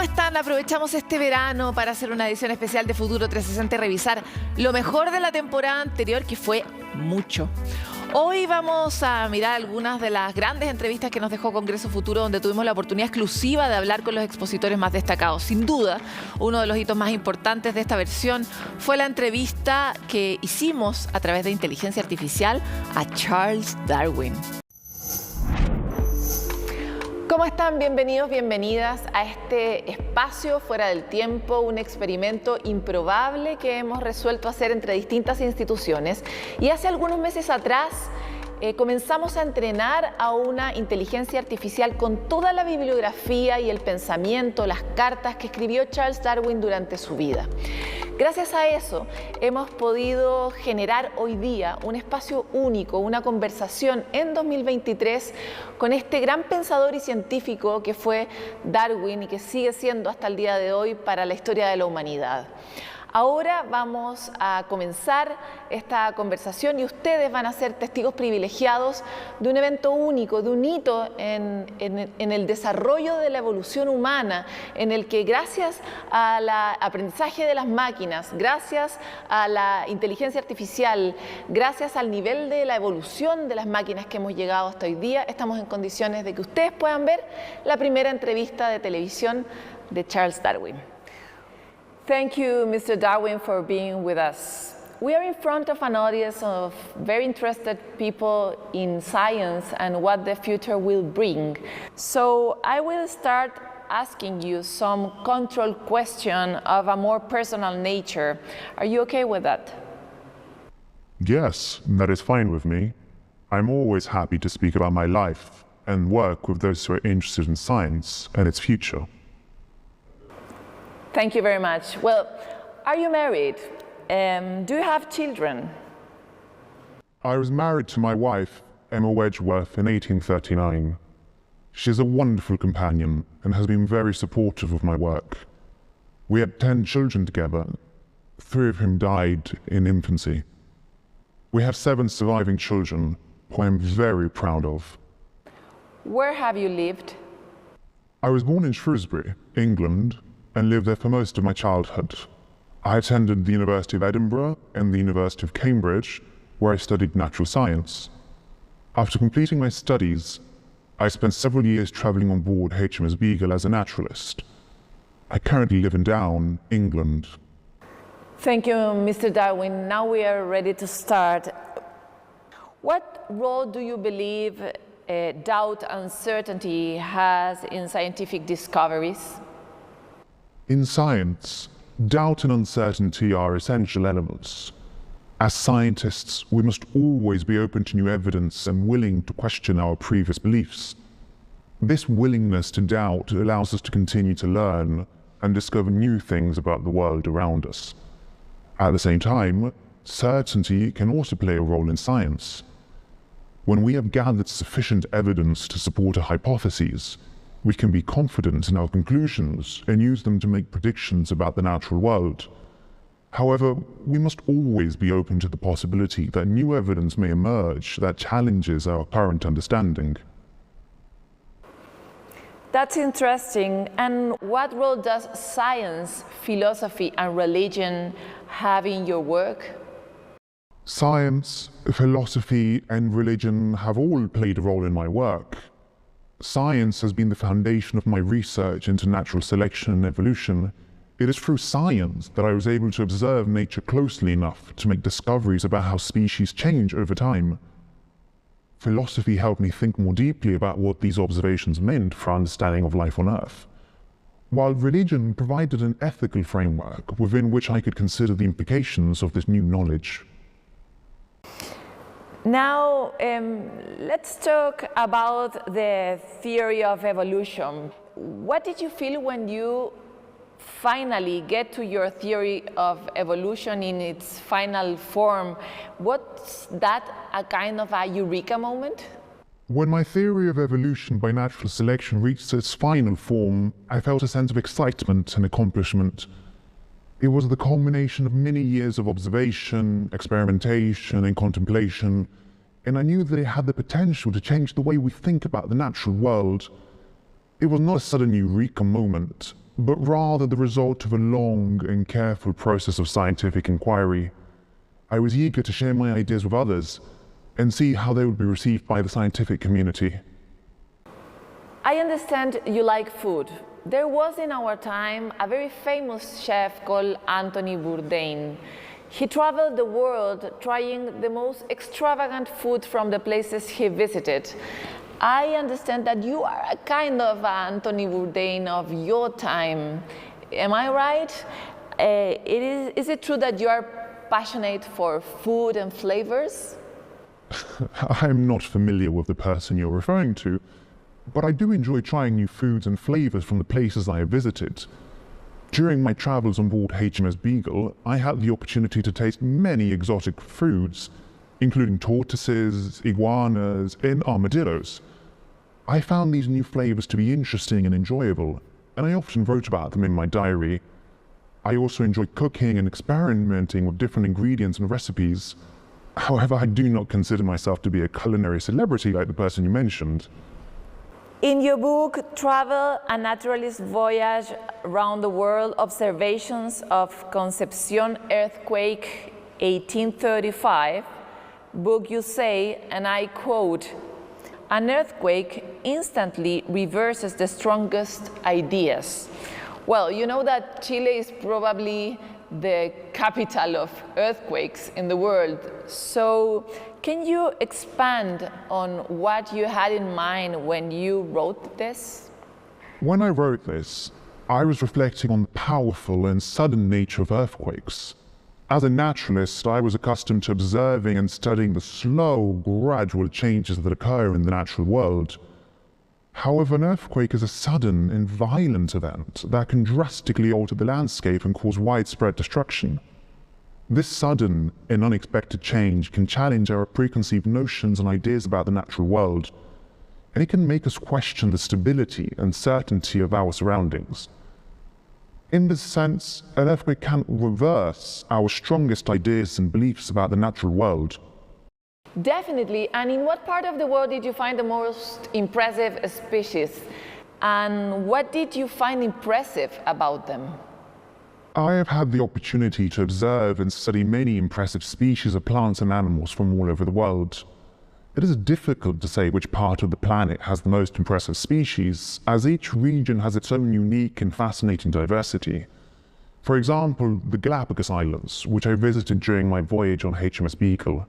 están? Aprovechamos este verano para hacer una edición especial de Futuro 360 y revisar lo mejor de la temporada anterior, que fue mucho. Hoy vamos a mirar algunas de las grandes entrevistas que nos dejó Congreso Futuro, donde tuvimos la oportunidad exclusiva de hablar con los expositores más destacados. Sin duda, uno de los hitos más importantes de esta versión fue la entrevista que hicimos a través de inteligencia artificial a Charles Darwin. ¿Cómo están? Bienvenidos, bienvenidas a este espacio fuera del tiempo, un experimento improbable que hemos resuelto hacer entre distintas instituciones. Y hace algunos meses atrás comenzamos a entrenar a una inteligencia artificial con toda la bibliografía y el pensamiento, las cartas que escribió Charles Darwin durante su vida. Gracias a eso hemos podido generar hoy día un espacio único, una conversación en 2023 con este gran pensador y científico que fue Darwin y que sigue siendo hasta el día de hoy para la historia de la humanidad. Ahora vamos a comenzar esta conversación y ustedes van a ser testigos privilegiados de un evento único, de un hito en el desarrollo de la evolución humana, en el que gracias al aprendizaje de las máquinas, gracias a la inteligencia artificial, gracias al nivel de la evolución de las máquinas que hemos llegado hasta hoy día, estamos en condiciones de que ustedes puedan ver la primera entrevista de televisión de Charles Darwin. Thank you, Mr. Darwin, for being with us. We are in front of an audience of very interested people in science and what the future will bring. So I will start asking you some control question of a more personal nature. Are you okay with that? Yes, that is fine with me. I'm always happy to speak about my life and work with those who are interested in science and its future. Thank you very much. Well, are you married? Do you have children? I was married to my wife, Emma Wedgeworth, in 1839. She is a wonderful companion and has been very supportive of my work. We had 10 children together, 3 of whom died in infancy. We have 7 surviving children, who I am very proud of. Where have you lived? I was born in Shrewsbury, England, and lived there for most of my childhood. I attended the University of Edinburgh and the University of Cambridge, where I studied natural science. After completing my studies, I spent several years travelling on board HMS Beagle as a naturalist. I currently live in Down, England. Thank you, Mr. Darwin. Now we are ready to start. What role do you believe doubt, uncertainty has in scientific discoveries? In science, doubt and uncertainty are essential elements. As scientists, we must always be open to new evidence and willing to question our previous beliefs. This willingness to doubt allows us to continue to learn and discover new things about the world around us. At the same time, certainty can also play a role in science. When we have gathered sufficient evidence to support a hypothesis, we can be confident in our conclusions and use them to make predictions about the natural world. However, we must always be open to the possibility that new evidence may emerge that challenges our current understanding. That's interesting. And what role does science, philosophy, and religion have in your work? Science, philosophy, and religion have all played a role in my work. Science has been the foundation of my research into natural selection and evolution. It is through science that I was able to observe nature closely enough to make discoveries about how species change over time. Philosophy helped me think more deeply about what these observations meant for our understanding of life on Earth, while religion provided an ethical framework within which I could consider the implications of this new knowledge. Now, let's talk about the theory of evolution. What did you feel when you finally get to your theory of evolution in its final form? Was that a kind of a eureka moment? When my theory of evolution by natural selection reached its final form, I felt a sense of excitement and accomplishment. It was the culmination of many years of observation, experimentation, and contemplation, and I knew that it had the potential to change the way we think about the natural world. It was not a sudden eureka moment. but rather the result of a long and careful process of scientific inquiry. I was eager to share my ideas with others and see how they would be received by the scientific community. I understand you like food. There was in our time a very famous chef called Anthony Bourdain. He traveled the world trying the most extravagant food from the places he visited. I understand that you are a kind of Anthony Bourdain of your time. Am I right? Is it true that you are passionate for food and flavors? I'm not familiar with the person you're referring to, but I do enjoy trying new foods and flavors from the places I have visited. During my travels on board HMS Beagle, I had the opportunity to taste many exotic foods, including tortoises, iguanas, and armadillos. I found these new flavors to be interesting and enjoyable, and I often wrote about them in my diary. I also enjoy cooking and experimenting with different ingredients and recipes. However, I do not consider myself to be a culinary celebrity like the person you mentioned. In your book, Travel, a Naturalist Voyage Around the World, Observations of Concepcion Earthquake 1835, book you say, and I quote, "An earthquake instantly reverses the strongest ideas." Well, you know that Chile is probably the capital of earthquakes in the world. So can you expand on what you had in mind when you wrote this? When I wrote this, I was reflecting on the powerful and sudden nature of earthquakes. As a naturalist, I was accustomed to observing and studying the slow, gradual changes that occur in the natural world. However, an earthquake is a sudden and violent event that can drastically alter the landscape and cause widespread destruction. This sudden and unexpected change can challenge our preconceived notions and ideas about the natural world, and it can make us question the stability and certainty of our surroundings. In this sense, an earthquake can reverse our strongest ideas and beliefs about the natural world. Definitely. And in what part of the world did you find the most impressive species? And what did you find impressive about them? I have had the opportunity to observe and study many impressive species of plants and animals from all over the world. It is difficult to say which part of the planet has the most impressive species, as each region has its own unique and fascinating diversity. For example, the Galapagos Islands, which I visited during my voyage on HMS Beagle.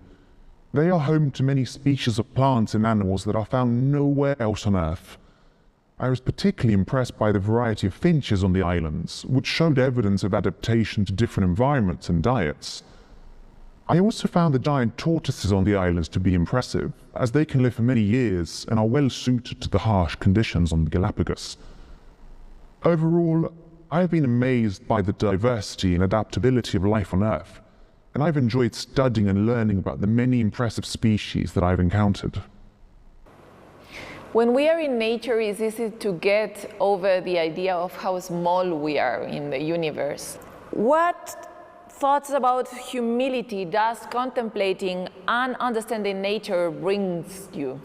They are home to many species of plants and animals that are found nowhere else on Earth. I was particularly impressed by the variety of finches on the islands, which showed evidence of adaptation to different environments and diets. I also found the giant tortoises on the islands to be impressive, as they can live for many years and are well suited to the harsh conditions on the Galapagos. Overall, I have been amazed by the diversity and adaptability of life on Earth, and I've enjoyed studying and learning about the many impressive species that I've encountered. When we are in nature, it's easy to get over the idea of how small we are in the universe. What thoughts about humility does contemplating and understanding nature brings you?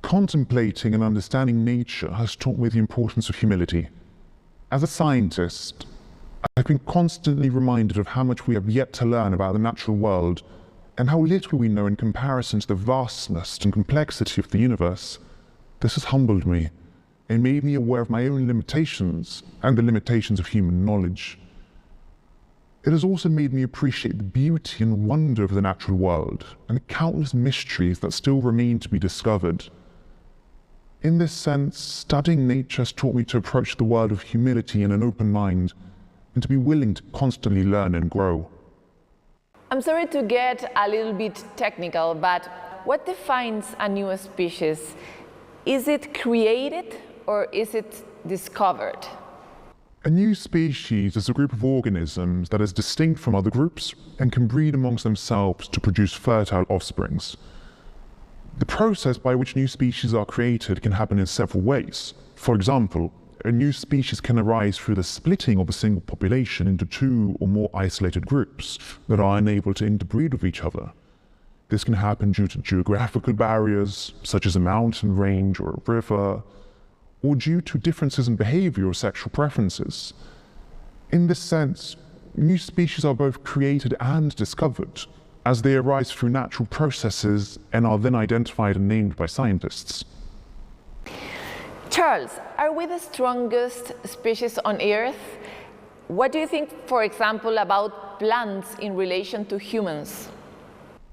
Contemplating and understanding nature has taught me the importance of humility. As a scientist, I've been constantly reminded of how much we have yet to learn about the natural world and how little we know in comparison to the vastness and complexity of the universe. This has humbled me and made me aware of my own limitations and the limitations of human knowledge. It has also made me appreciate the beauty and wonder of the natural world and the countless mysteries that still remain to be discovered. In this sense, studying nature has taught me to approach the world with humility and an open mind, and to be willing to constantly learn and grow. I'm sorry to get a little bit technical, but what defines a new species? Is it created or is it discovered? A new species is a group of organisms that is distinct from other groups and can breed amongst themselves to produce fertile offsprings. The process by which new species are created can happen in several ways. For example, a new species can arise through the splitting of a single population into two or more isolated groups that are unable to interbreed with each other. This can happen due to geographical barriers, such as a mountain range or a river, or due to differences in behavior or sexual preferences. In this sense, new species are both created and discovered, as they arise through natural processes and are then identified and named by scientists. Charles, are we the strongest species on Earth? What do you think, for example, about plants in relation to humans?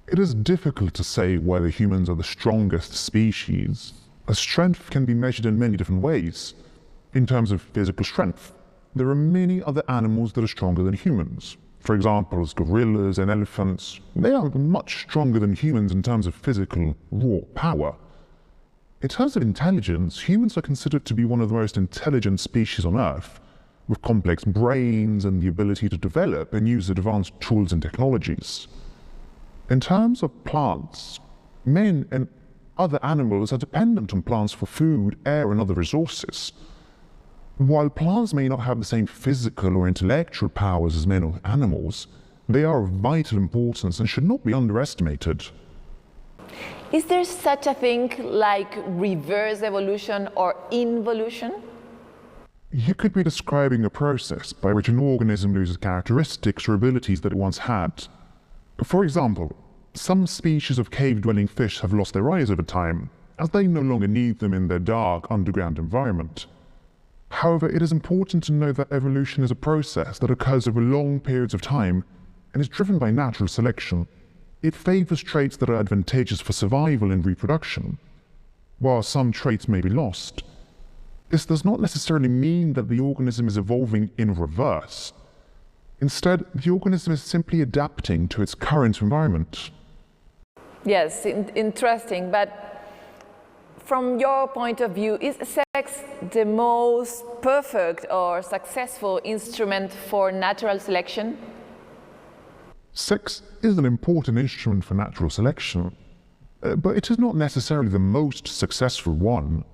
It is difficult to say whether humans are the strongest species, as strength can be measured in many different ways. In terms of physical strength, there are many other animals that are stronger than humans. For example, as gorillas and elephants, they are much stronger than humans in terms of physical, raw power. In terms of intelligence, humans are considered to be one of the most intelligent species on Earth, with complex brains and the ability to develop and use advanced tools and technologies. In terms of plants, men and other animals are dependent on plants for food, air, and other resources. While plants may not have the same physical or intellectual powers as men or animals, they are of vital importance and should not be underestimated. Is there such a thing like reverse evolution or involution? You could be describing a process by which an organism loses characteristics or abilities that it once had. For example, some species of cave-dwelling fish have lost their eyes over time, as they no longer need them in their dark underground environment. However, it is important to know that evolution is a process that occurs over long periods of time and is driven by natural selection. It favors traits that are advantageous for survival and reproduction. While some traits may be lost, this does not necessarily mean that the organism is evolving in reverse. Instead, the organism is simply adapting to its current environment. Yes, interesting, but from your point of view, is sex the most perfect or successful instrument for natural selection? Sex is an important instrument for natural selection, but it is not necessarily the most successful one.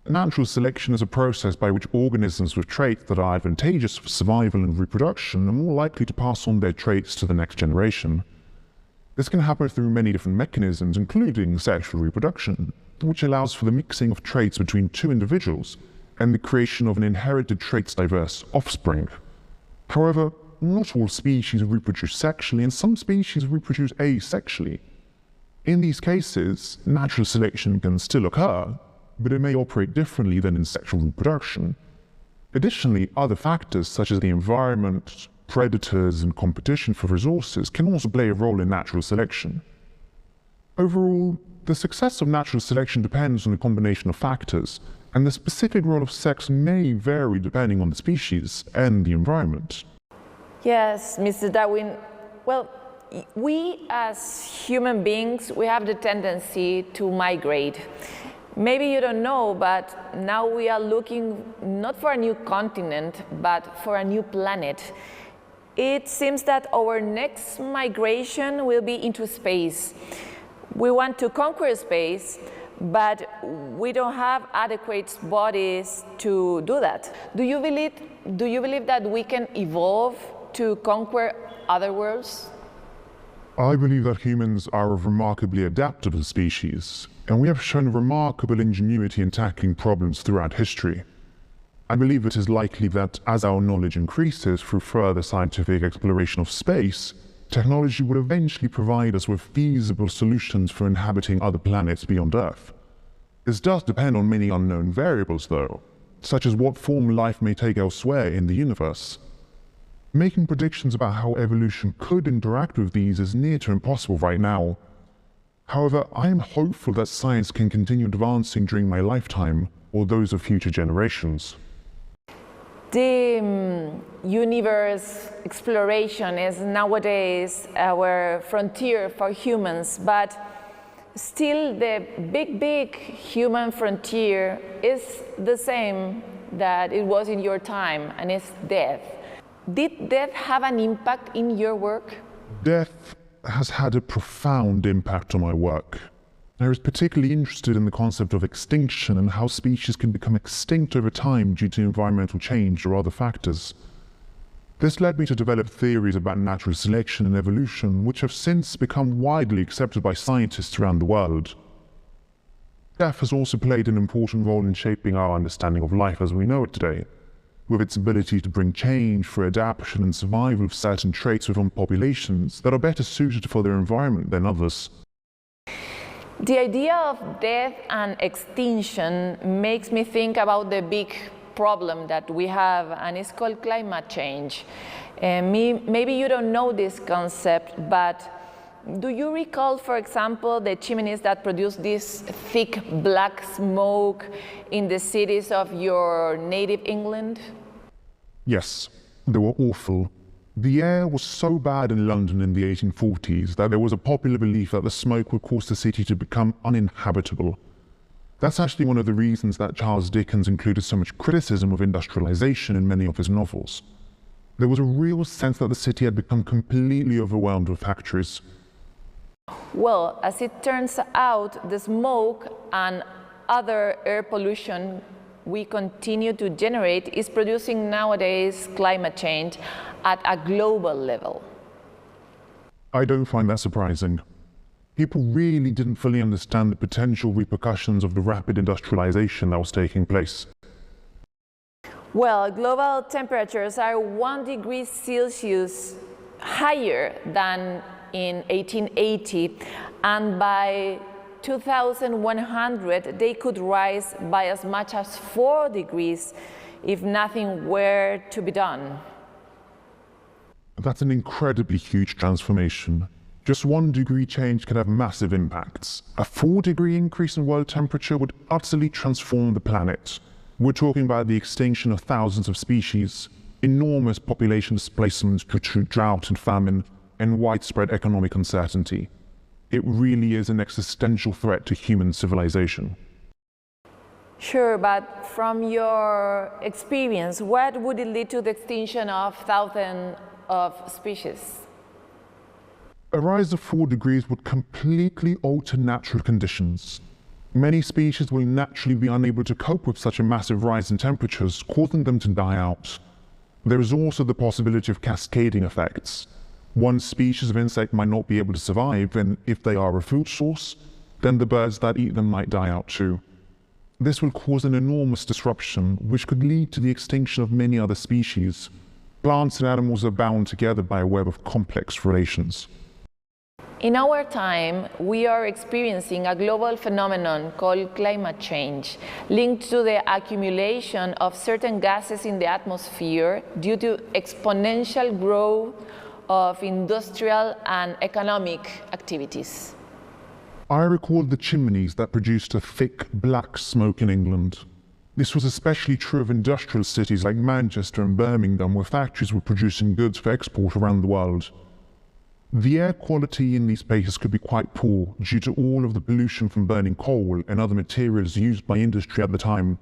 Natural selection is a process by which organisms with traits that are advantageous for survival and reproduction are more likely to pass on their traits to the next generation. This can happen through many different mechanisms, including sexual reproduction, which allows for the mixing of traits between two individuals and the creation of an inherited traits-diverse offspring. However, not all species reproduce sexually, and some species reproduce asexually. In these cases, natural selection can still occur, but it may operate differently than in sexual reproduction. Additionally, other factors such as the environment, predators, and competition for resources can also play a role in natural selection. Overall, the success of natural selection depends on a combination of factors, and the specific role of sex may vary depending on the species and the environment. Yes, Mr. Darwin. Well, we as human beings, we have the tendency to migrate. Maybe you don't know, but now we are looking not for a new continent, but for a new planet. It seems that our next migration will be into space. We want to conquer space, but we don't have adequate bodies to do that. Do you believe that we can evolve to conquer other worlds? I believe that humans are a remarkably adaptable species, and we have shown remarkable ingenuity in tackling problems throughout history. I believe it is likely that as our knowledge increases through further scientific exploration of space, technology will eventually provide us with feasible solutions for inhabiting other planets beyond Earth. This does depend on many unknown variables, though, such as what form life may take elsewhere in the universe. Making predictions about how evolution could interact with these is near to impossible right now. However, I am hopeful that science can continue advancing during my lifetime or those of future generations. The universe exploration is nowadays our frontier for humans, but still the big human frontier is the same that it was in your time, and it's death. Did death have an impact in your work? Death has had a profound impact on my work. I was particularly interested in the concept of extinction and how species can become extinct over time due to environmental change or other factors. This led me to develop theories about natural selection and evolution, which have since become widely accepted by scientists around the world. Death has also played an important role in shaping our understanding of life as we know it today, with its ability to bring change for adaptation and survival of certain traits within populations that are better suited for their environment than others. The idea of death and extinction makes me think about the big problem that we have, and it's called climate change. Maybe you don't know this concept, but do you recall, for example, the chimneys that produce this thick black smoke in the cities of your native England? Yes, they were awful. The air was so bad in London in the 1840s that there was a popular belief that the smoke would cause the city to become uninhabitable. That's actually one of the reasons that Charles Dickens included so much criticism of industrialization in many of his novels. There was a real sense that the city had become completely overwhelmed with factories. Well, as it turns out, the smoke and other air pollution we continue to generate is producing nowadays climate change at a global level. I don't find that surprising. People really didn't fully understand the potential repercussions of the rapid industrialization that was taking place. Well, global temperatures are 1 degree Celsius higher than in 1880, and by 2100 they could rise by as much as 4 degrees if nothing were to be done. That's an incredibly huge transformation. Just 1 degree change can have massive impacts. A 4-degree increase in world temperature would utterly transform the planet. We're talking about the extinction of thousands of species, enormous population displacements due to drought and famine, and widespread economic uncertainty. It really is an existential threat to human civilization. Sure, but from your experience, what would it lead to the extinction of thousands of species? A rise of 4 degrees would completely alter natural conditions. Many species will naturally be unable to cope with such a massive rise in temperatures, causing them to die out. There is also the possibility of cascading effects. One species of insect might not be able to survive, and if they are a food source, then the birds that eat them might die out too. This will cause an enormous disruption, which could lead to the extinction of many other species. Plants and animals are bound together by a web of complex relations. In our time, we are experiencing a global phenomenon called climate change, linked to the accumulation of certain gases in the atmosphere due to exponential growth of industrial and economic activities. I recall the chimneys that produced a thick black smoke in England. This was especially true of industrial cities like Manchester and Birmingham, where factories were producing goods for export around the world. The air quality in these places could be quite poor due to all of the pollution from burning coal and other materials used by industry at the time.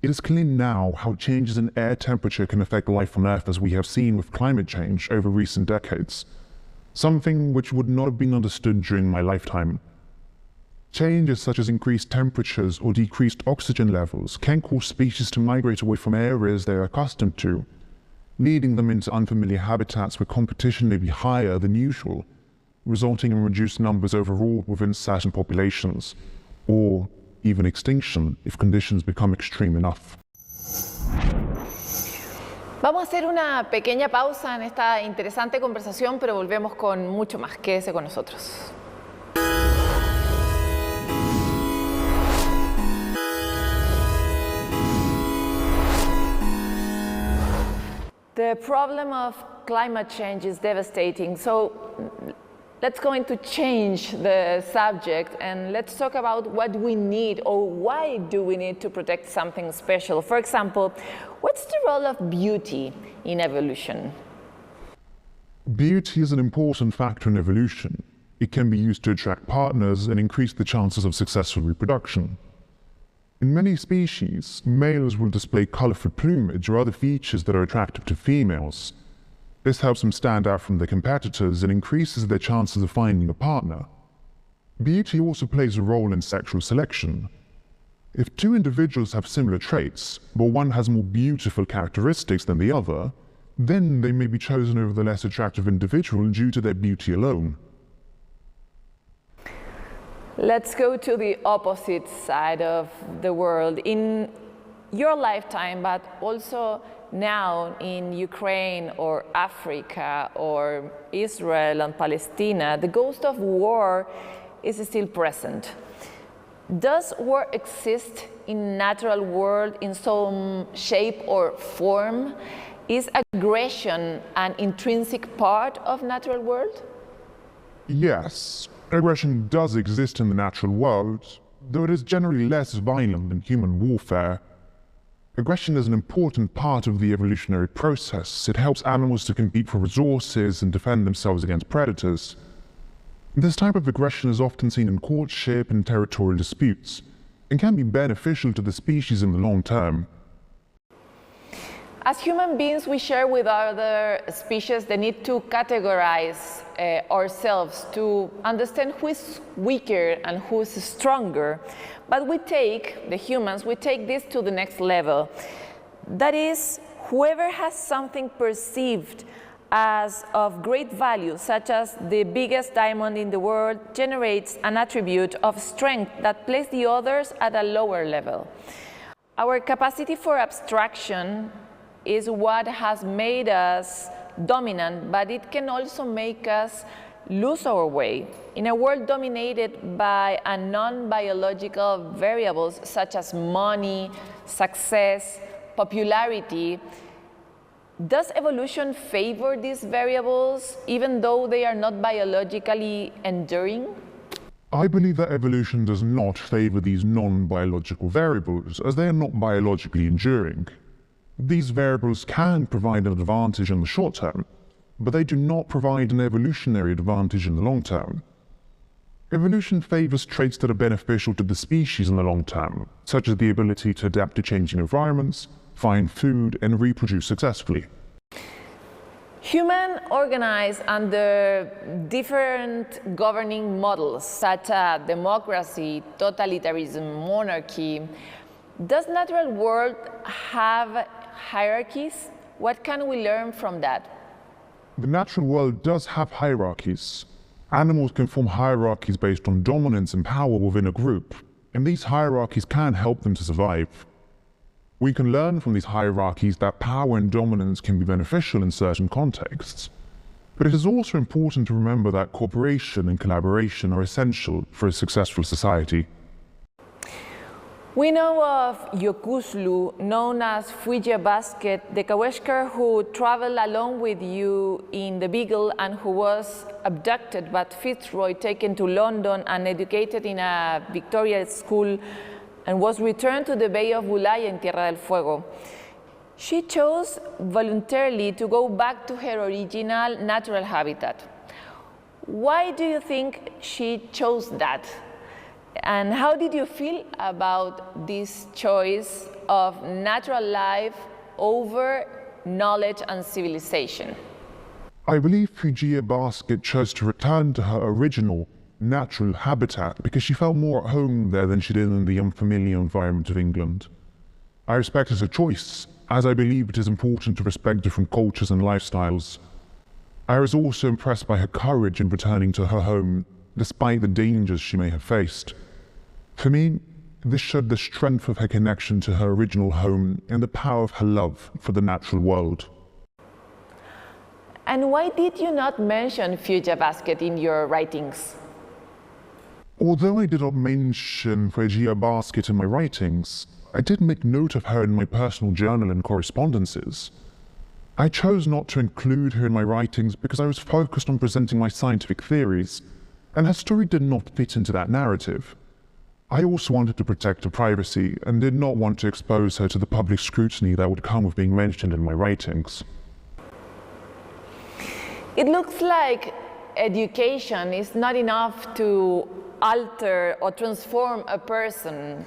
It is clear now how changes in air temperature can affect life on Earth, as we have seen with climate change over recent decades, something which would not have been understood during my lifetime. Changes such as increased temperatures or decreased oxygen levels can cause species to migrate away from areas they are accustomed to, leading them into unfamiliar habitats where competition may be higher than usual, resulting in reduced numbers overall within certain populations, or even extinction if conditions become extreme enough. Vamos a hacer una pequeña pausa en esta interesante conversación, pero volvemos con mucho más. Quédese con nosotros. The problem of climate change is devastating, so let's going to change the subject and let's talk about what we need, or why do we need to protect something special. For example, what's the role of beauty in evolution? Beauty is an important factor in evolution. It can be used to attract partners and increase the chances of successful reproduction. In many species, males will display colorful plumage or other features that are attractive to females. This helps them stand out from their competitors and increases their chances of finding a partner. Beauty also plays a role in sexual selection. If two individuals have similar traits, but one has more beautiful characteristics than the other, then they may be chosen over the less attractive individual due to their beauty alone. Let's go to the opposite side of the world. In your lifetime, but also now in Ukraine or Africa or Israel and Palestine, the ghost of war is still present. Does war exist in natural world in some shape or form? Is aggression an intrinsic part of natural world? Yes, aggression does exist in the natural world, though it is generally less violent than human warfare. Aggression is an important part of the evolutionary process. It helps animals to compete for resources and defend themselves against predators. This type of aggression is often seen in courtship and territorial disputes, and can be beneficial to the species in the long term. As human beings, we share with other species the need to categorize ourselves to understand who is weaker and who is stronger. But the humans, we take this to the next level. That is, whoever has something perceived as of great value, such as the biggest diamond in the world, generates an attribute of strength that places the others at a lower level. Our capacity for abstraction is what has made us dominant, but it can also make us lose our way. In a world dominated by non-biological variables such as money, success, popularity, does evolution favor these variables even though they are not biologically enduring? I believe that evolution does not favor these non-biological variables, as they are not biologically enduring. These variables can provide an advantage in the short term, but they do not provide an evolutionary advantage in the long term. Evolution favors traits that are beneficial to the species in the long term, such as the ability to adapt to changing environments, find food, and reproduce successfully. Humans organize under different governing models, such as democracy, totalitarianism, monarchy. Does natural world have hierarchies? What can we learn from that? The natural world does have hierarchies. Animals can form hierarchies based on dominance and power within a group, and these hierarchies can help them to survive. We can learn from these hierarchies that power and dominance can be beneficial in certain contexts. But it is also important to remember that cooperation and collaboration are essential for a successful society. We know of Yokuslu, known as Fuija Basket, the Kaweshkar who traveled along with you in the Beagle and who was abducted but Fitzroy taken to London and educated in a Victoria school and was returned to the Bay of Bulaya in Tierra del Fuego. She chose voluntarily to go back to her original natural habitat. Why do you think she chose that? And how did you feel about this choice of natural life over knowledge and civilization? I believe Fugia Basket chose to return to her original natural habitat because she felt more at home there than she did in the unfamiliar environment of England. I respect her choice, as I believe it is important to respect different cultures and lifestyles. I was also impressed by her courage in returning to her home, despite the dangers she may have faced. For me, this showed the strength of her connection to her original home and the power of her love for the natural world. And why did you not mention Fugia Basket in your writings? Although I did not mention Fugia Basket in my writings, I did make note of her in my personal journal and correspondences. I chose not to include her in my writings because I was focused on presenting my scientific theories, and her story did not fit into that narrative. I also wanted to protect her privacy and did not want to expose her to the public scrutiny that would come with being mentioned in my writings. It looks like education is not enough to alter or transform a person.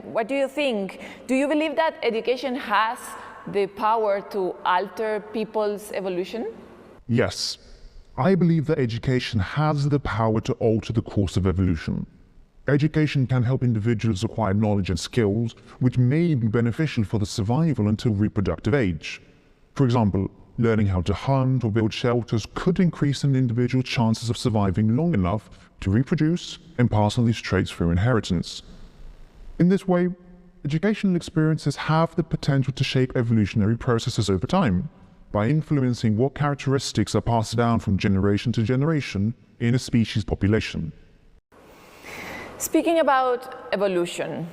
What do you think? Do you believe that education has the power to alter people's evolution? Yes, I believe that education has the power to alter the course of evolution. Education can help individuals acquire knowledge and skills which may be beneficial for the survival until reproductive age. For example, learning how to hunt or build shelters could increase an individual's chances of surviving long enough to reproduce and pass on these traits through inheritance. In this way, educational experiences have the potential to shape evolutionary processes over time by influencing what characteristics are passed down from generation to generation in a species population. Speaking about evolution,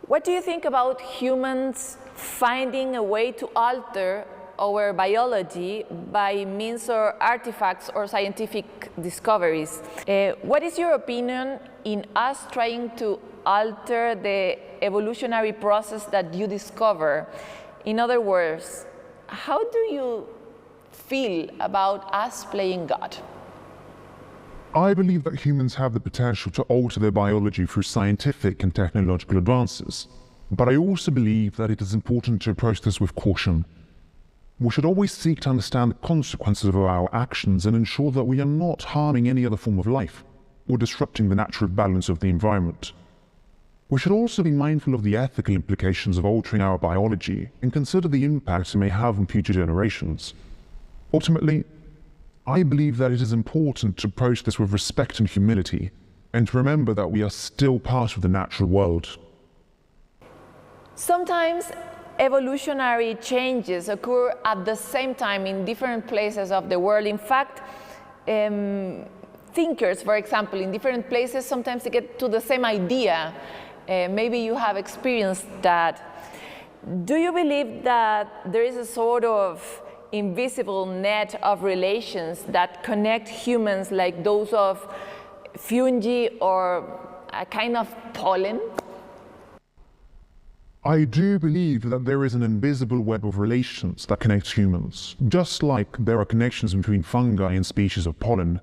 what do you think about humans finding a way to alter our biology by means of artifacts or scientific discoveries? What is your opinion in us trying to alter the evolutionary process that you discover? In other words, how do you feel about us playing God? I believe that humans have the potential to alter their biology through scientific and technological advances, but I also believe that it is important to approach this with caution. We should always seek to understand the consequences of our actions and ensure that we are not harming any other form of life or disrupting the natural balance of the environment. We should also be mindful of the ethical implications of altering our biology and consider the impact it may have on future generations. Ultimately, I believe that it is important to approach this with respect and humility, and to remember that we are still part of the natural world. Sometimes evolutionary changes occur at the same time in different places of the world. In fact, thinkers, for example, in different places, sometimes they get to the same idea. Maybe you have experienced that. Do you believe that there is a sort of invisible net of relations that connect humans, like those of fungi or a kind of pollen? I do believe that there is an invisible web of relations that connects humans, just like there are connections between fungi and species of pollen.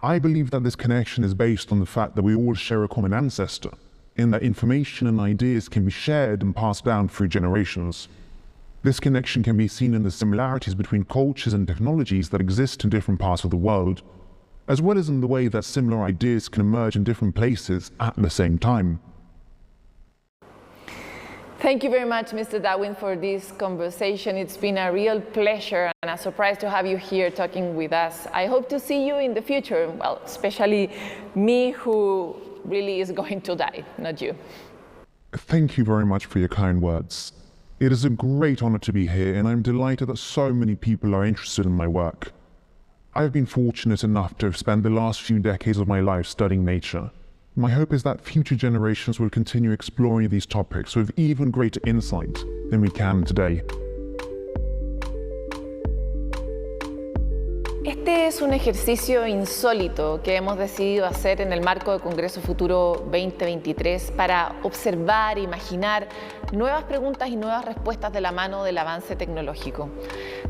I believe that this connection is based on the fact that we all share a common ancestor, and that information and ideas can be shared and passed down through generations. This connection can be seen in the similarities between cultures and technologies that exist in different parts of the world, as well as in the way that similar ideas can emerge in different places at the same time. Thank you very much, Mr. Darwin, for this conversation. It's been a real pleasure and a surprise to have you here talking with us. I hope to see you in the future, well, especially me, who really is going to die, not you. Thank you very much for your kind words. It is a great honor to be here, and I'm delighted that so many people are interested in my work. I've been fortunate enough to have spent the last few decades of my life studying nature. My hope is that future generations will continue exploring these topics with even greater insight than we can today. Este es un ejercicio insólito que hemos decidido hacer en el marco del Congreso Futuro 2023 para observar e imaginar nuevas preguntas y nuevas respuestas de la mano del avance tecnológico.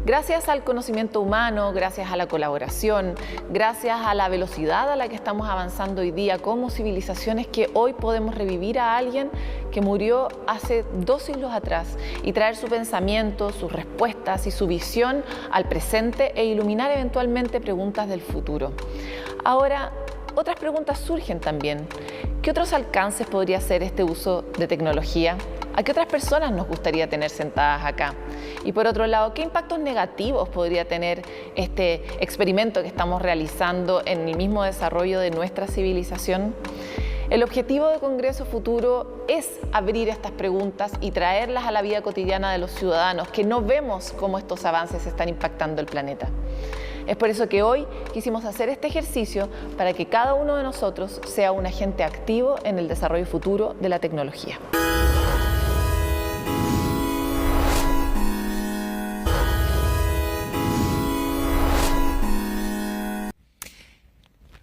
Gracias al conocimiento humano, gracias a la colaboración, gracias a la velocidad a la que estamos avanzando hoy día como civilizaciones, que hoy podemos revivir a alguien que murió hace 2 siglos atrás y traer su pensamiento, sus respuestas y su visión al presente e iluminar eventualmente preguntas del futuro. Ahora, otras preguntas surgen también. ¿Qué otros alcances podría ser este uso de tecnología? ¿A qué otras personas nos gustaría tener sentadas acá? Y por otro lado, ¿qué impactos negativos podría tener este experimento que estamos realizando en el mismo desarrollo de nuestra civilización? El objetivo de Congreso Futuro es abrir estas preguntas y traerlas a la vida cotidiana de los ciudadanos, que no vemos cómo estos avances están impactando el planeta. Es por eso que hoy quisimos hacer este ejercicio para que cada uno de nosotros sea un agente activo en el desarrollo futuro de la tecnología.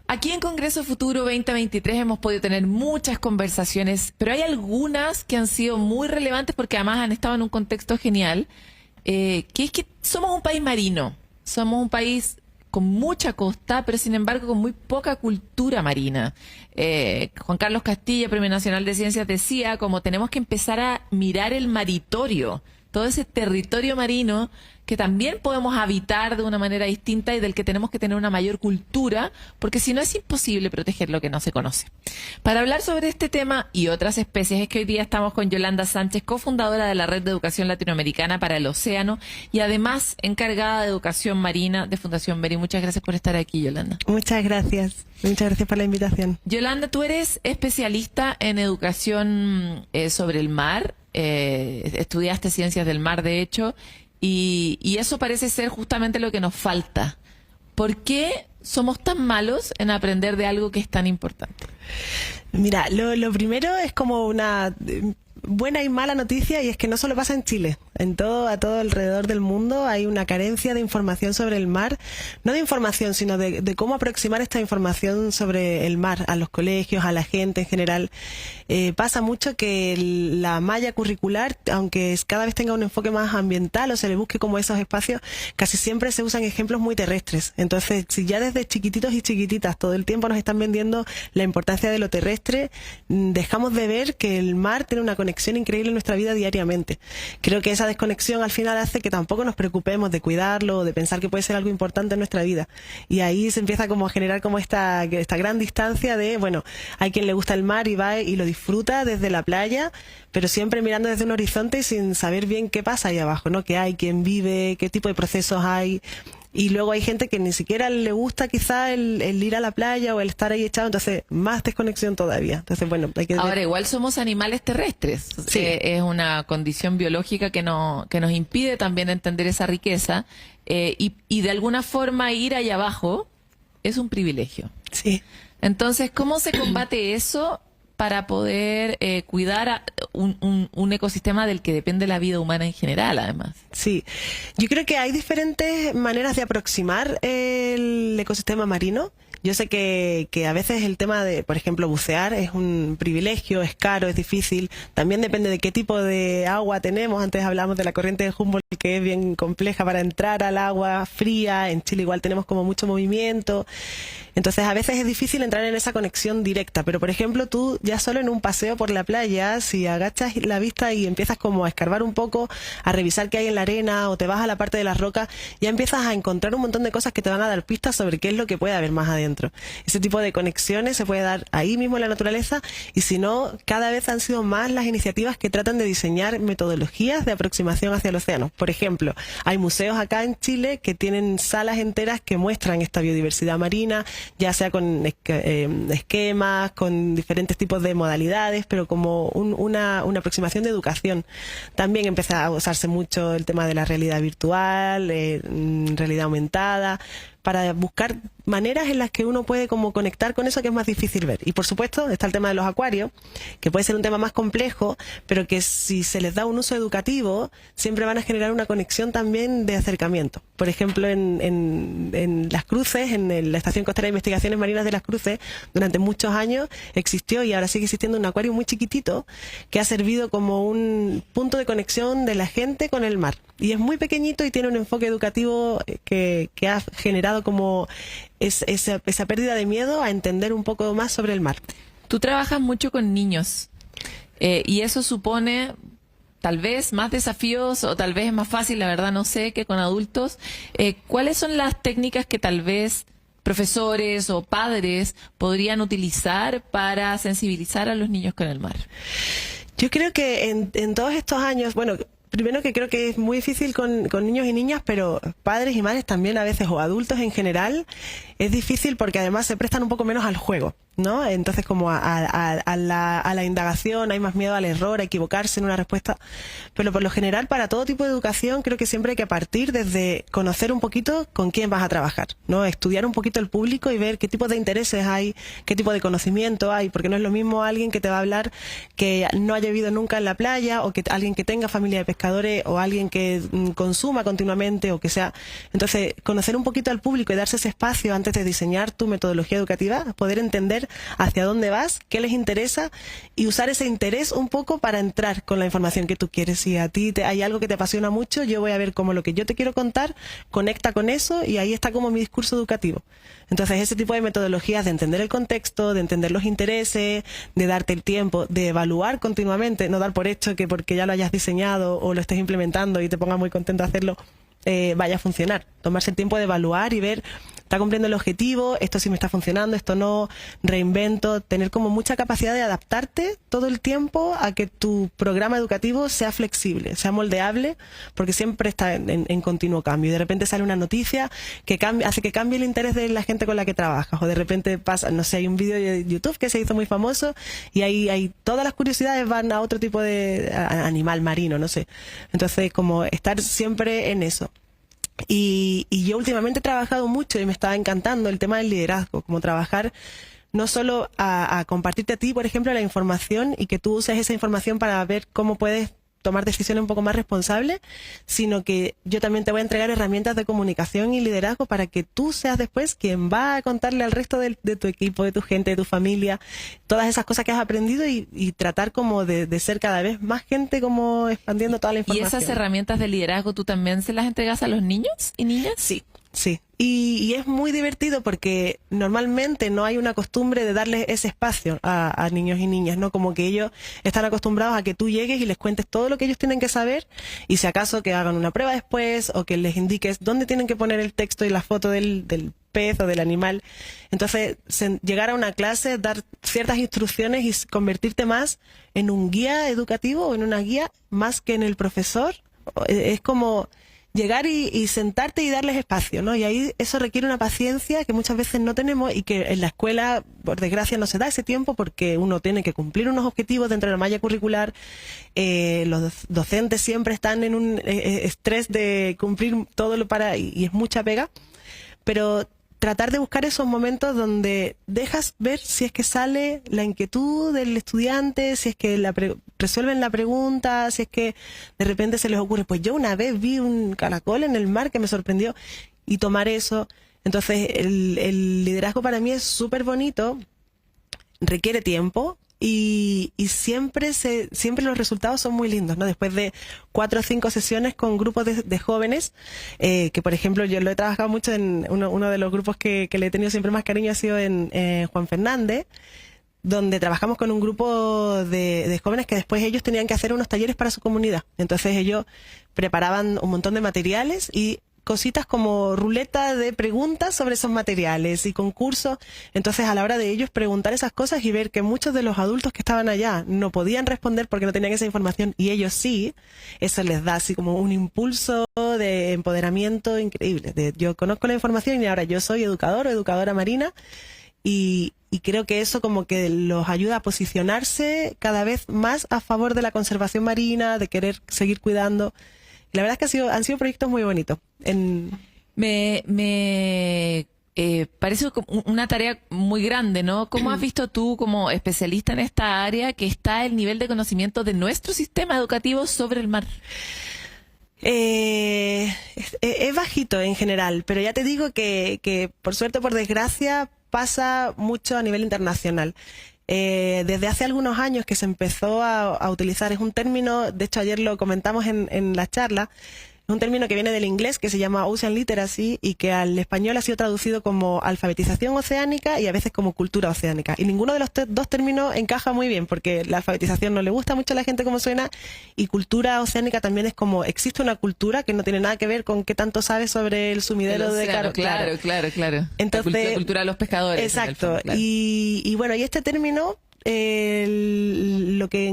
Aquí en Congreso Futuro 2023 hemos podido tener muchas conversaciones, pero hay algunas que han sido muy relevantes porque además han estado en un contexto genial, que es que somos un país marino, somos un país con mucha costa, pero sin embargo con muy poca cultura marina. Juan Carlos Castilla, Premio Nacional de Ciencias, decía como tenemos que empezar a mirar el maritorio, todo ese territorio marino que también podemos habitar de una manera distinta y del que tenemos que tener una mayor cultura, porque si no es imposible proteger lo que no se conoce. Para hablar sobre este tema y otras especies es que hoy día estamos con Yolanda Sánchez, cofundadora de la Red de Educación Latinoamericana para el Océano y además encargada de educación marina de Fundación Medio. Muchas gracias por estar aquí, Yolanda. Muchas gracias por la invitación. Yolanda, tú eres especialista en educación sobre el mar, estudiaste ciencias del mar, de hecho, y eso parece ser justamente lo que nos falta. ¿Por qué somos tan malos en aprender de algo que es tan importante? Mira, lo primero es como una buena y mala noticia, y es que no solo pasa en Chile. A todo alrededor del mundo hay una carencia de información sobre el mar, no de información, sino de cómo aproximar esta información sobre el mar a los colegios, a la gente en general. Pasa mucho que la malla curricular, aunque cada vez tenga un enfoque más ambiental o se le busque como esos espacios, casi siempre se usan ejemplos muy terrestres. Entonces, si ya desde chiquititos y chiquititas todo el tiempo nos están vendiendo la importancia de lo terrestre, dejamos de ver que el mar tiene una conexión increíble en nuestra vida diariamente. Creo que esa desconexión al final hace que tampoco nos preocupemos de cuidarlo, de pensar que puede ser algo importante en nuestra vida. Y ahí se empieza como a generar como esta gran distancia de, bueno, hay quien le gusta el mar y va y lo disfruta desde la playa, pero siempre mirando desde un horizonte y sin saber bien qué pasa ahí abajo, ¿no? Qué hay, quién vive, qué tipo de procesos hay. Y luego hay gente que ni siquiera le gusta quizá el ir a la playa o el estar ahí echado, entonces más desconexión todavía. Entonces, bueno, hay que... Ahora, igual somos animales terrestres. Sí. Es una condición biológica que nos impide también entender esa riqueza y de alguna forma ir allá abajo es un privilegio. Sí. Entonces, ¿cómo se combate eso para poder cuidar un ecosistema del que depende la vida humana en general, además? Sí, yo creo que hay diferentes maneras de aproximar el ecosistema marino. Yo sé que a veces el tema de, por ejemplo, bucear es un privilegio, es caro, es difícil. También depende de qué tipo de agua tenemos. Antes hablamos de la corriente de Humboldt, que es bien compleja para entrar al agua fría. En Chile igual tenemos como mucho movimiento. Entonces a veces es difícil entrar en esa conexión directa. Pero, por ejemplo, tú ya solo en un paseo por la playa, si agachas la vista y empiezas como a escarbar un poco, a revisar qué hay en la arena o te vas a la parte de las rocas, ya empiezas a encontrar un montón de cosas que te van a dar pistas sobre qué es lo que puede haber más adentro. Ese tipo de conexiones se puede dar ahí mismo en la naturaleza, y si no, cada vez han sido más las iniciativas que tratan de diseñar metodologías de aproximación hacia el océano. Por ejemplo, hay museos acá en Chile que tienen salas enteras que muestran esta biodiversidad marina, ya sea con esquemas, con diferentes tipos de modalidades, pero como una aproximación de educación. También empieza a usarse mucho el tema de la realidad virtual, realidad aumentada, para buscar maneras en las que uno puede como conectar con eso que es más difícil ver. Y por supuesto está el tema de los acuarios, que puede ser un tema más complejo, pero que si se les da un uso educativo, siempre van a generar una conexión también de acercamiento. Por ejemplo, en Las Cruces, en la Estación Costera de Investigaciones Marinas de Las Cruces, durante muchos años existió y ahora sigue existiendo un acuario muy chiquitito que ha servido como un punto de conexión de la gente con el mar. Y es muy pequeñito y tiene un enfoque educativo que ha generado como esa pérdida de miedo a entender un poco más sobre el mar. Tú trabajas mucho con niños y eso supone tal vez más desafíos o tal vez es más fácil, la verdad no sé, que con adultos. ¿Cuáles son las técnicas que tal vez profesores o padres podrían utilizar para sensibilizar a los niños con el mar? Yo creo que en todos estos años, bueno, primero que creo que es muy difícil con niños y niñas, pero padres y madres también a veces, o adultos en general, es difícil porque además se prestan un poco menos al juego, ¿no? Entonces como a la indagación, hay más miedo al error, a equivocarse en una respuesta. Pero por lo general, para todo tipo de educación, creo que siempre hay que partir desde conocer un poquito con quién vas a trabajar, ¿no? Estudiar un poquito el público y ver qué tipo de intereses hay, qué tipo de conocimiento hay, porque no es lo mismo alguien que te va a hablar que no haya vivido nunca en la playa, o que alguien que tenga familia de pescadores, o alguien que consuma continuamente, o que sea. Entonces, conocer un poquito al público y darse ese espacio antes de diseñar tu metodología educativa, poder entender hacia dónde vas, qué les interesa, y usar ese interés un poco para entrar con la información que tú quieres. Si a ti hay algo que te apasiona mucho, yo voy a ver cómo lo que yo te quiero contar conecta con eso, y ahí está como mi discurso educativo. Entonces, ese tipo de metodologías de entender el contexto, de entender los intereses, de darte el tiempo, de evaluar continuamente, no dar por hecho que porque ya lo hayas diseñado o lo estés implementando y te pongas muy contento de hacerlo, vaya a funcionar. Tomarse el tiempo de evaluar y ver, está cumpliendo el objetivo, esto sí me está funcionando, esto no, reinvento, tener como mucha capacidad de adaptarte todo el tiempo a que tu programa educativo sea flexible, sea moldeable, porque siempre está en continuo cambio. Y de repente sale una noticia que hace que cambie el interés de la gente con la que trabajas, o de repente pasa, no sé, hay un vídeo de YouTube que se hizo muy famoso y ahí todas las curiosidades van a otro tipo de animal marino, no sé. Entonces, como estar siempre en eso. Y yo últimamente he trabajado mucho y me estaba encantando el tema del liderazgo, como trabajar no solo a compartirte a ti, por ejemplo, la información y que tú uses esa información para ver cómo puedes tomar decisiones un poco más responsables, sino que yo también te voy a entregar herramientas de comunicación y liderazgo para que tú seas después quien va a contarle al resto de tu equipo, de tu gente, de tu familia, todas esas cosas que has aprendido y tratar como de ser cada vez más gente, como expandiendo toda la información. ¿Y esas herramientas de liderazgo tú también se las entregas a los niños y niñas? Sí. Sí, y es muy divertido porque normalmente no hay una costumbre de darles ese espacio a niños y niñas, ¿no? Como que ellos están acostumbrados a que tú llegues y les cuentes todo lo que ellos tienen que saber y si acaso que hagan una prueba después o que les indiques dónde tienen que poner el texto y la foto del pez o del animal. Entonces, llegar a una clase, dar ciertas instrucciones y convertirte más en un guía educativo o en una guía más que en el profesor, es como llegar y sentarte y darles espacio, ¿no? Y ahí eso requiere una paciencia que muchas veces no tenemos y que en la escuela, por desgracia, no se da ese tiempo porque uno tiene que cumplir unos objetivos dentro de la malla curricular. Los docentes siempre están en un estrés de cumplir todo y es mucha pega, pero tratar de buscar esos momentos donde dejas ver si es que sale la inquietud del estudiante, si es que resuelven la pregunta, si es que de repente se les ocurre, pues yo una vez vi un caracol en el mar que me sorprendió, y tomar eso. Entonces el liderazgo para mí es súper bonito, requiere tiempo y siempre los resultados son muy lindos, ¿no? Después de 4 o 5 sesiones con grupos de jóvenes, que por ejemplo yo lo he trabajado mucho en uno de los grupos que le he tenido siempre más cariño ha sido en Juan Fernández, donde trabajamos con un grupo de jóvenes que después ellos tenían que hacer unos talleres para su comunidad. Entonces ellos preparaban un montón de materiales y cositas como ruleta de preguntas sobre esos materiales y concursos. Entonces, a la hora de ellos preguntar esas cosas y ver que muchos de los adultos que estaban allá no podían responder porque no tenían esa información y ellos sí, eso les da así como un impulso de empoderamiento increíble. Yo conozco la información y ahora yo soy educador o educadora marina y creo que eso como que los ayuda a posicionarse cada vez más a favor de la conservación marina, de querer seguir cuidando. La verdad es que han sido proyectos muy bonitos. Me parece como una tarea muy grande, ¿no? ¿Cómo has visto tú, como especialista en esta área, que está el nivel de conocimiento de nuestro sistema educativo sobre el mar? Es bajito en general, pero ya te digo que por suerte o por desgracia pasa mucho a nivel internacional. Desde hace algunos años que se empezó a utilizar, es un término, de hecho ayer lo comentamos en la charla, es un término que viene del inglés que se llama Ocean Literacy y que al español ha sido traducido como alfabetización oceánica y a veces como cultura oceánica. Y ninguno de los dos términos encaja muy bien porque la alfabetización no le gusta mucho a la gente como suena y cultura oceánica también es como existe una cultura que no tiene nada que ver con qué tanto sabes sobre el sumidero de Océano, claro. Entonces, la cultura de los pescadores. Exacto. Fondo, claro. Y bueno, y este término lo que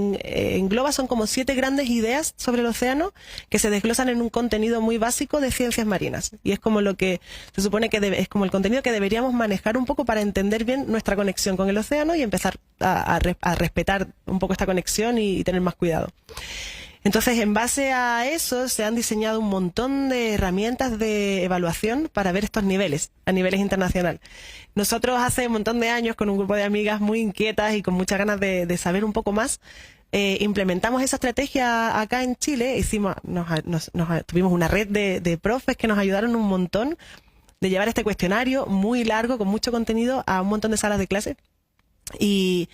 engloba son como 7 grandes ideas sobre el océano que se desglosan en un contenido muy básico de ciencias marinas y es como lo que se supone que es como el contenido que deberíamos manejar un poco para entender bien nuestra conexión con el océano y empezar a respetar un poco esta conexión y tener más cuidado. Entonces, en base a eso, se han diseñado un montón de herramientas de evaluación para ver estos niveles, a niveles internacional. Nosotros hace un montón de años, con un grupo de amigas muy inquietas y con muchas ganas de saber un poco más, implementamos esa estrategia acá en Chile. Tuvimos una red de profes que nos ayudaron un montón de llevar este cuestionario muy largo, con mucho contenido, a un montón de salas de clase. Y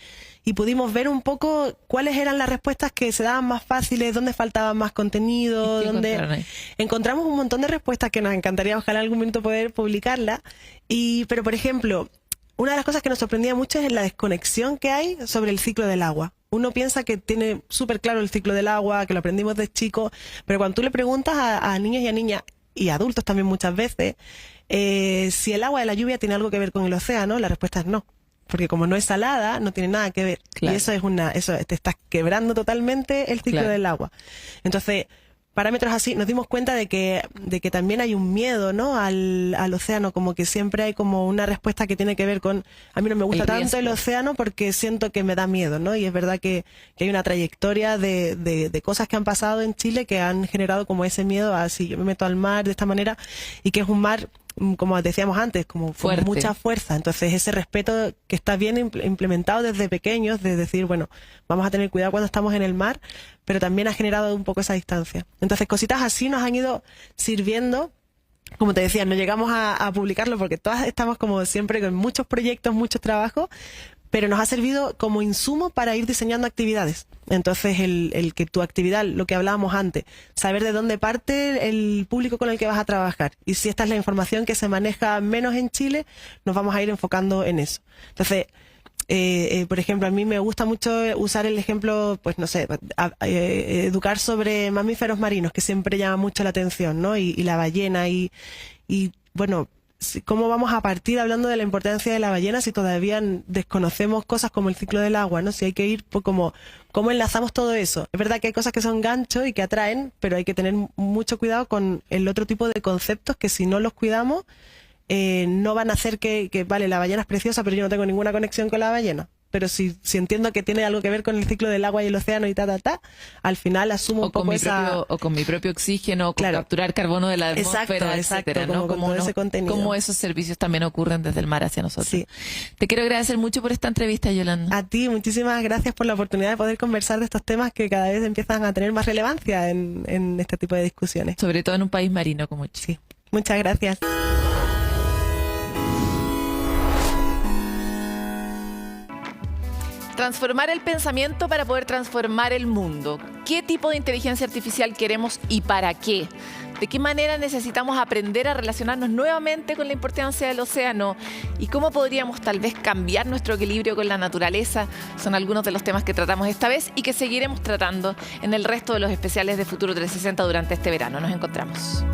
pudimos ver un poco cuáles eran las respuestas que se daban más fáciles, dónde faltaba más contenido, dónde encontramos un montón de respuestas que nos encantaría ojalá algún momento poder publicarla. Pero por ejemplo, una de las cosas que nos sorprendía mucho es la desconexión que hay sobre el ciclo del agua. Uno piensa que tiene súper claro el ciclo del agua, que lo aprendimos de chico, pero cuando tú le preguntas a niños y a niñas, y adultos también muchas veces, si el agua de la lluvia tiene algo que ver con el océano, la respuesta es no. Porque como no es salada, no tiene nada que ver. Claro. Y eso te estás quebrando totalmente el ciclo del agua. Entonces, parámetros así, nos dimos cuenta de que también hay un miedo, ¿no? al océano, como que siempre hay como una respuesta que tiene que ver con, a mí no me gusta tanto el océano porque siento que me da miedo, ¿no? Y es verdad que hay una trayectoria de cosas que han pasado en Chile que han generado como ese miedo a si yo me meto al mar de esta manera, y que es un mar, como decíamos antes, como con mucha fuerza. Entonces ese respeto que está bien implementado desde pequeños, de decir, bueno, vamos a tener cuidado cuando estamos en el mar, pero también ha generado un poco esa distancia. Entonces cositas así nos han ido sirviendo. Como te decía, no llegamos a publicarlo porque todas estamos como siempre con muchos proyectos, muchos trabajos, pero nos ha servido como insumo para ir diseñando actividades. Entonces, el que tu actividad, lo que hablábamos antes, saber de dónde parte el público con el que vas a trabajar. Y si esta es la información que se maneja menos en Chile, nos vamos a ir enfocando en eso. Entonces, por ejemplo, a mí me gusta mucho usar el ejemplo, pues no sé, educar sobre mamíferos marinos, que siempre llama mucho la atención, ¿no? Y la ballena y bueno, ¿cómo vamos a partir hablando de la importancia de la ballena si todavía desconocemos cosas como el ciclo del agua, ¿no? Si hay que ir por cómo enlazamos todo eso. Es verdad que hay cosas que son ganchos y que atraen, pero hay que tener mucho cuidado con el otro tipo de conceptos que si no los cuidamos, no van a hacer que, vale, la ballena es preciosa, pero yo no tengo ninguna conexión con la ballena. Pero si entiendo que tiene algo que ver con el ciclo del agua y el océano y al final asumo un poco o con mi propio oxígeno, con capturar carbono de la atmósfera, etcétera, ¿no? Como ese contenido. Cómo esos servicios también ocurren desde el mar hacia nosotros. Sí. Te quiero agradecer mucho por esta entrevista, Yolanda. A ti, muchísimas gracias por la oportunidad de poder conversar de estos temas que cada vez empiezan a tener más relevancia en este tipo de discusiones. Sobre todo en un país marino como Chile. Sí, muchas gracias. Transformar el pensamiento para poder transformar el mundo. ¿Qué tipo de inteligencia artificial queremos y para qué? ¿De qué manera necesitamos aprender a relacionarnos nuevamente con la importancia del océano? ¿Y cómo podríamos tal vez cambiar nuestro equilibrio con la naturaleza? Son algunos de los temas que tratamos esta vez y que seguiremos tratando en el resto de los especiales de Futuro 360 durante este verano. Nos encontramos.